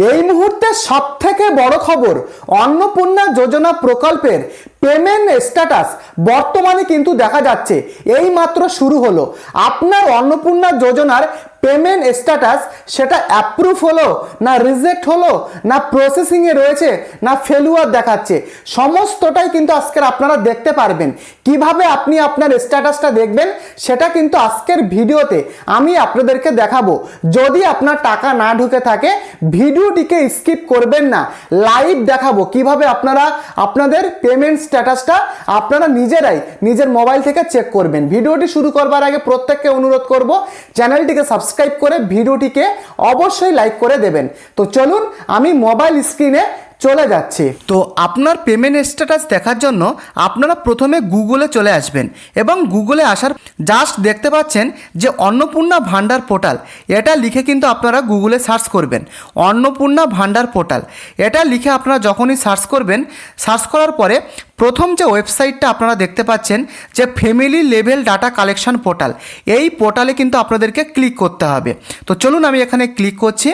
এই মুহূর্তে সবথেকে বড় খবর, অন্নপূর্ণা যোজনা প্রকল্পের পেমেন্ট স্ট্যাটাস বর্তমানে কিন্তু দেখা যাচ্ছে এই মাত্র শুরু হলো। আপনার অন্নপূর্ণা যোজনার পেমেন্ট স্ট্যাটাস সেটা অ্যাপ্রুভ হলো না রিজেক্ট হলো না প্রসেসিংয়ে রয়েছে না ফেলুয়ার দেখাচ্ছে, সমস্তটাই কিন্তু আজকের আপনারা দেখতে পারবেন। কিভাবে আপনি আপনার স্ট্যাটাসটা দেখবেন সেটা কিন্তু আজকের ভিডিওতে আমি আপনাদেরকে দেখাবো। যদি আপনার টাকা না ঢুকে থাকে ভিডিওটিকে স্কিপ করবেন না, লাইভ দেখাবো কিভাবে আপনারা আপনাদের পেমেন্ট স্ট্যাটাসটা আপনারা নিজেরাই নিজের মোবাইল থেকে চেক করবেন। ভিডিওটি শুরু করবার আগে প্রত্যেককে অনুরোধ করব চ্যানেলটিকে সাবস্ক্রাইব করে ভিডিওটিকে অবশ্যই লাইক করে দেবেন। তো চলুন আমি মোবাইল স্ক্রিনে চলে যাচ্ছি। তো আপনার পেমেন্ট স্ট্যাটাস দেখার জন্য আপনারা প্রথমে গুগলে চলে আসবেন এবং গুগলে আসার জাস্ট দেখতে পাচ্ছেন যে অন্নপূর্ণা ভান্ডার পোর্টাল, এটা লিখে কিন্তু আপনারা গুগলে সার্চ করবেন অন্নপূর্ণা ভান্ডার পোর্টাল। এটা লিখে আপনারা যখনই সার্চ করবেন, সার্চ করার পরে প্রথম যে ওয়েবসাইটটা আপনারা দেখতে পাচ্ছেন যে family level data collection portal, এই পোর্টালে কিন্তু আপনাদেরকে ক্লিক করতে হবে। তো চলুন আমি এখানে ক্লিক করছি।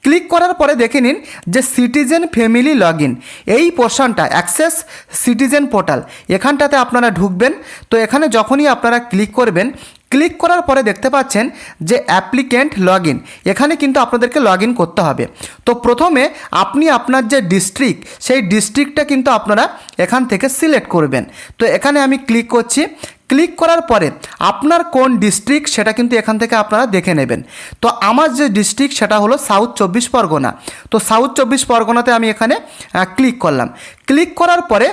ক্লিক করার পরে দেখে নিন যে সিটিজেন ফ্যামিলি লগ ইন, এই পোর্শনটা অ্যাক্সেস সিটিজেন পোর্টাল, এখানটাতে আপনারা ঢুকবেন। তো এখানে যখনই আপনারা ক্লিক করবেন, ক্লিক করার পরে দেখতে পাচ্ছেন যে অ্যাপ্লিক্যান্ট লগ ইন, এখানে কিন্তু আপনাদেরকে লগ ইন করতে হবে। তো প্রথমে আপনি আপনার যে ডিস্ট্রিক্ট, সেই ডিস্ট্রিক্টটা কিন্তু আপনারা এখান থেকে সিলেক্ট করবেন। তো এখানে আমি ক্লিক করছি। ক্লিক করার পরে আপনার কোন ডিস্ট্রিক্ট সেটা কিন্তু এখান থেকে আপনারা দেখে নেবেন। তো আমার যে ডিস্ট্রিক্ট সেটা হলো সাউথ 24 পরগনা। তো সাউথ 24 পরগনাতে আমি এখানে ক্লিক করলাম। ক্লিক করার পরে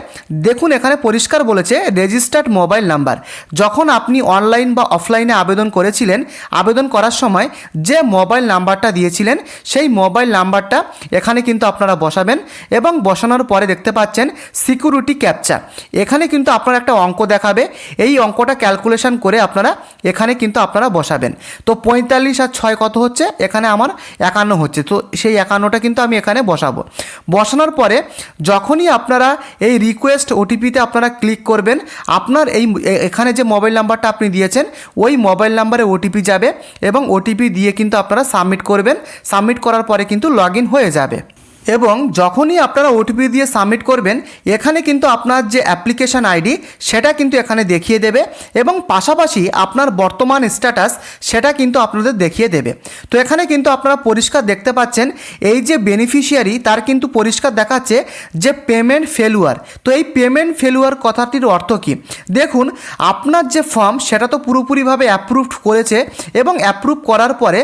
দেখুন এখানে পরিষ্কার বলেছে রেজিস্টার্ড মোবাইল নাম্বার। যখন আপনি অনলাইন বা অফলাইনে আবেদন করেছিলেন, আবেদন করার সময় যে মোবাইল নাম্বারটা দিয়েছিলেন সেই মোবাইল নাম্বারটা এখানে কিন্তু আপনারা বসাবেন এবং বসানোর পরে দেখতে পাচ্ছেন সিকিউরিটি ক্যাপচা, এখানে কিন্তু আপনার একটা অঙ্ক দেখাবে। এই অঙ্কটা ক্যালকুলেশন করে আপনারা এখানে কিন্তু আপনারা বসাবেন। তো 45 আর 6 কত হচ্ছে, এখানে আমার 51 হচ্ছে। তো সেই 51টা কিন্তু আমি এখানে বসাবো। বসানোর পরে যখনই আপনারা এই রিকোয়েস্ট ওটিপিতে আপনারা ক্লিক করবেন, আপনার এখানে যে মোবাইল নাম্বারটা আপনি দিয়েছেন ওই মোবাইল নাম্বারে ওটিপি যাবে এবং ওটিপি দিয়ে কিন্তু আপনারা সাবমিট করবেন। সাবমিট করার পরে কিন্তু লগ ইন হয়ে যাবে। এবং যখনই আপনারা ওটিপি দিয়ে সাবমিট করবেন, এখানে কিন্তু আপনার যে অ্যাপ্লিকেশান আইডি সেটা কিন্তু এখানে দেখিয়ে দেবে এবং পাশাপাশি আপনার বর্তমান স্ট্যাটাস সেটা কিন্তু আপনাদের দেখিয়ে দেবে। তো এখানে কিন্তু আপনারা পরিষ্কার দেখতে পাচ্ছেন এই যে বেনিফিশিয়ারি তার কিন্তু পরিষ্কার দেখাচ্ছে যে পেমেন্ট ফেলুয়ার। তো এই পেমেন্ট ফেলুয়ার কথাটির অর্থ কী দেখুন, আপনার যে ফর্ম সেটা তো পুরোপুরিভাবে অ্যাপ্রুভড করেছে এবং অ্যাপ্রুভ করার পরে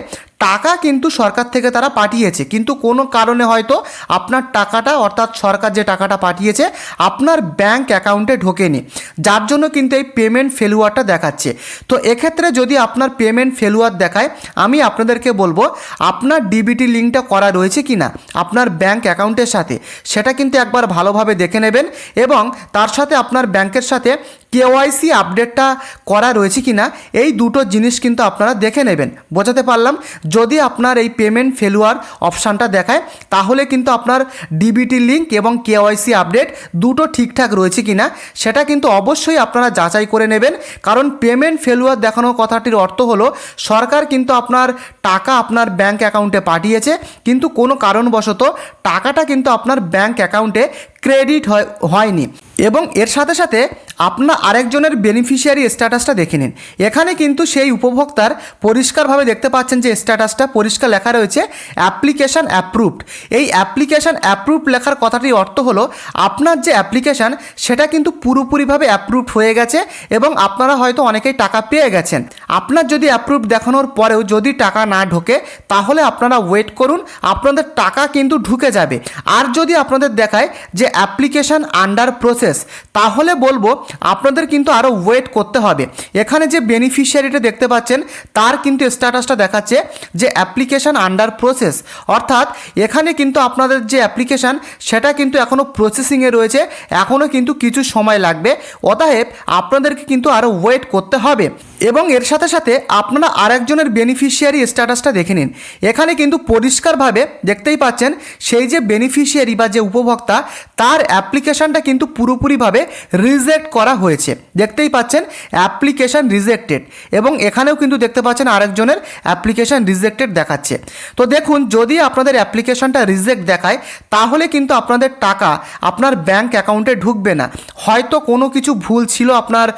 টাকা কিন্তু সরকার থেকে তারা পাঠিয়েছে, কিন্তু কোনো কারণে হয়তো আপনার টাকাটা অর্থাৎ সরকার যে টাকাটা পাঠিয়েছে আপনার ব্যাংক অ্যাকাউন্টে ঢোকেনি, যার জন্য কিন্তু এই পেমেন্ট ফেলুয়ারটা দেখাচ্ছে। তো এক্ষেত্রে যদি আপনার পেমেন্ট ফেলুয়ার দেখায়, আমি আপনাদেরকে বলবো আপনার ডিবিটি লিঙ্কটা করা রয়েছে কি না আপনার ব্যাংক অ্যাকাউন্টের সাথে, সেটা কিন্তু একবার ভালোভাবে দেখে নেবেন এবং তার সাথে আপনার ব্যাংকের সাথে কেওয়াইসি আপডেটটা করা রয়েছে কি না, এই দুটো জিনিস কিন্তু আপনারা দেখে নেবেন। বোঝাতে পারলাম? যদি আপনার এই পেমেন্ট ফেলুয়ার অপশানটা দেখায় তাহলে কিন্তু আপনার ডিবিটি লিঙ্ক এবং কেওয়াইসি আপডেট দুটো ঠিকঠাক রয়েছে কি না সেটা কিন্তু অবশ্যই আপনারা যাচাই করে নেবেন। কারণ পেমেন্ট ফেলুয়ার দেখানোর কথাটির অর্থ হলো সরকার কিন্তু আপনার টাকা আপনার ব্যাংক অ্যাকাউন্টে পাঠিয়েছে, কিন্তু কোনো কারণবশত টাকাটা কিন্তু আপনার ব্যাংক অ্যাকাউন্টে ক্রেডিট হয়নি। এবং এর সাথে সাথে আপনার আরেকজনের বেনিফিশিয়ারি স্ট্যাটাসটা দেখে নিন। এখানে কিন্তু সেই উপভোক্তার পরিষ্কারভাবে দেখতে পাচ্ছেন যে স্ট্যাটাসটা পরিষ্কার লেখা রয়েছে অ্যাপ্লিকেশান অ্যাপ্রুভড। এই অ্যাপ্লিকেশান অ্যাপ্রুভড লেখার কথাটির অর্থ হলো আপনার যে অ্যাপ্লিকেশান সেটা কিন্তু পুরোপুরিভাবে অ্যাপ্রুভড হয়ে গেছে এবং আপনারা হয়তো অনেকেই টাকা পেয়ে গেছেন। আপনার যদি অ্যাপ্রুভড দেখানোর পরেও যদি টাকা না ঢোকে তাহলে আপনারা ওয়েট করুন, আপনাদের টাকা কিন্তু ঢুকে যাবে। আর যদি আপনাদের দেখায় যে অ্যাপ্লিকেশান আন্ডার প্রসেস, তাহলে বলবো আপনাদের কিন্তু আরও ওয়েট করতে হবে। এখানে যে বেনিফিশিয়ারিটা দেখতে পাচ্ছেন তার কিন্তু স্ট্যাটাসটা দেখাচ্ছে যে অ্যাপ্লিকেশান আন্ডার প্রসেস, অর্থাৎ এখানে কিন্তু আপনাদের যে অ্যাপ্লিকেশান সেটা কিন্তু এখনও প্রসেসিংয়ে রয়েছে, এখনও কিন্তু কিছু সময় লাগবে। অতএব আপনাদেরকে কিন্তু আরও ওয়েট করতে হবে। এবং এর সাথে সাথে আপনারা আরেকজনের বেনিফিশিয়ারি স্ট্যাটাসটা দেখে নিন। এখানে কিন্তু পরিষ্কারভাবে দেখতেই পাচ্ছেন সেই যে বেনিফিশিয়ারি বা যে উপভোক্তা তার অ্যাপ্লিকেশানটা কিন্তু পুরোপুরিভাবে রিজেক্ট করা হয়েছে। দেখতেই পাচ্ছেন অ্যাপ্লিকেশান রিজেক্টেড, এবং এখানেও কিন্তু দেখতে পাচ্ছেন আরেকজনের অ্যাপ্লিকেশান রিজেক্টেড দেখাচ্ছে। তো দেখুন, যদি আপনাদের অ্যাপ্লিকেশানটা রিজেক্ট দেখায় তাহলে কিন্তু আপনাদের টাকা আপনার ব্যাংক অ্যাকাউন্টে ঢুকবে না। হয়তো কোনো কিছু ভুল ছিল আপনার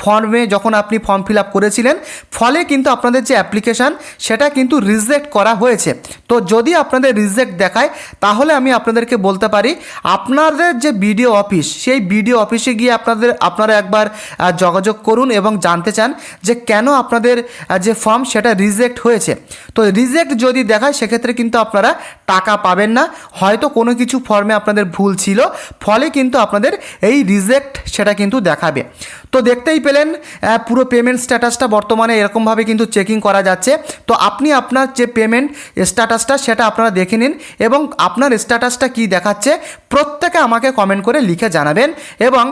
ফর্মে যখন আপনি ফর্ম ফিল আপ করেছিলেন, ফলে কিন্তু আপনাদের যে অ্যাপ্লিকেশান সেটা কিন্তু রিজেক্ট করা হয়েছে। তো যদি আপনাদের রিজেক্ট দেখায় তাহলে আমি আপনাদেরকে বলতে পারি আপনাদের যে বিডিও অফিস, সেই বিডিও অফিসে গিয়ে আপনারা একবার যোগাযোগ করুন এবং জানতে চান যে কেন আপনাদের যে ফর্ম সেটা রিজেক্ট হয়েছে। তো রিজেক্ট যদি দেখায় সেক্ষেত্রে কিন্তু আপনারা টাকা পাবেন না, হয়তো কোনো কিছু ফর্মে আপনাদের ভুল ছিল, ফলে কিন্তু আপনাদের এই রিজেক্ট সেটা কিন্তু দেখাবে। তো দেখতেই পেলেন পুরো পেমেন্ট স্ট্যাটাসটা বর্তমানে এরকমভাবে কিন্তু চেকিং করা যাচ্ছে। তো আপনি আপনার যে পেমেন্ট স্ট্যাটাসটা সেটা আপনারা দেখে নিন, এবং আপনার স্ট্যাটাসটা কি দেখাচ্ছে প্রত্যেকে আমাকে কমেন্ট করে লিখে জানাবেন। এবং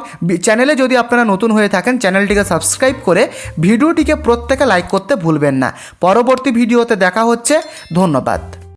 চ্যানেলে যদি আপনারা নতুন হয়ে থাকেন চ্যানেলটিকে সাবস্ক্রাইব করে ভিডিওটিকে প্রত্যেকে লাইক করতে ভুলবেন না। পরবর্তী ভিডিওতে দেখা হচ্ছে। ধন্যবাদ।